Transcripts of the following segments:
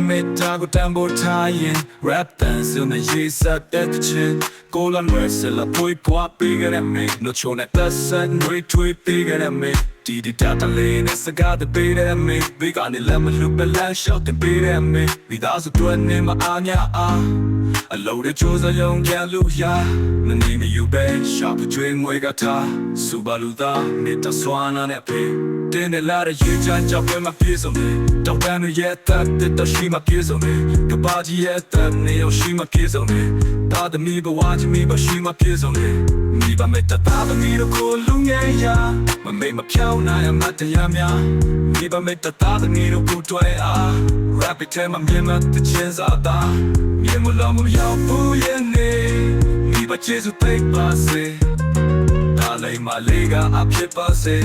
မေတ္တာကိုတန်ဖိုးထားရင် rap dance နဲ့ရေးစားတဲ့ချင်းကိုလန်ဝဲဆလာပွေပွားပေးကြတဲ့မေနိုချိုနဲ့သက်ဆက်တွေထွေးပေးကြတဲ့မေဒီတာတလေးနဲ့စကားတပေးတဲ့မေဘေးကနေလည်းမလူပလန်ရှော့တင်ပေးတဲ့မေဒီသားစုတွေနဲ့မအားညာအားအလုံးတဲ့ချိုးစရုံကြလို့ရမနေမယူပဲရှော့ကျွေးငွေကထားစူပါလူသားနေတဆွမ်းနာနဲ့ဖေးတင်းနဲ့လာတဲ့ရေချမ်းကြောက်ပဲမပြေဆုံးတယ်တောက်ပန်းရဲ့တပ်တဲ့ရှိမပြေဆုံးတယ်ကဘာကြီးရဲ့တပ်နေရရှိမပြေဆုံးတယ်တာသမီးဘဝချင်းမိမရှိမပြေဆုံးတယ်မိဘမေတ္တာသမီးတို့ကိုလူငယ်ရာမမေ့မဖြောင်းနိုင်အမတရားများမိဘမေတ္တာသမီးတို့ကိုတွေ့အား rap it မှာမြင်မတဲ့ချင်းစားတာမြေမလုံးမရောက်ဘူးရဲ့နေမိဘကျေစုသိပါစေဒါလေးမလေးကအဖြစ်ပါစေ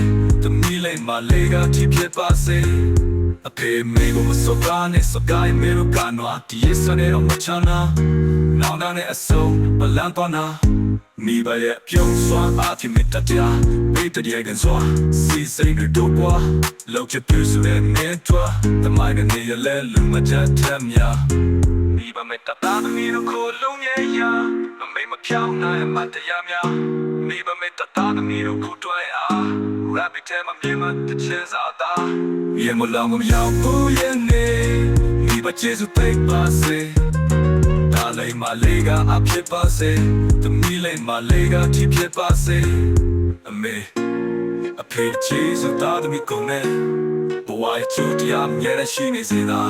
သမီးလေးမလေးကတိဖြစ်ပါစေအဖေမေကိုမစောကားနဲ့စောကားမေတို့ကနွားဒီစနေတော့မချနာနောင်တနဲ့အစုံဘလန်တော့နာမိဘရဲ့ပြုံးစွာအဖြစ်မေတ္တာပေးတဲ့ရဲ့ကန်စွာစီစိတ်တို့ပွားလောက်ချပြစုတဲ့နေတွာတမိုင်းနဲ့ရလဲလူမကြတဲ့မြာမိဘမေတ္တာသမီးတို့ကိုလုံးရဲ့ရာမမေ့မဖြောင်းနိုင်အမတရားများမိဘမေတ္တာသမီးတို့ကိုတွေ့အား rap it မှာမြင်မတဲ့ချင်းစားတာမြေမလောင်မရောက်ဘူးရဲ့နေမိဘကျေစုသိပါစေဒါလေးမလေးကအဖြစ်ပါစေသမီးလေးမလေးကတိဖြစ်ပါစေအမေအဖေကျေစုသားသမီးကိုနဲ့ဘဝရဲ့ချူတရားမြဲတဲ့ရှိနေစေသာ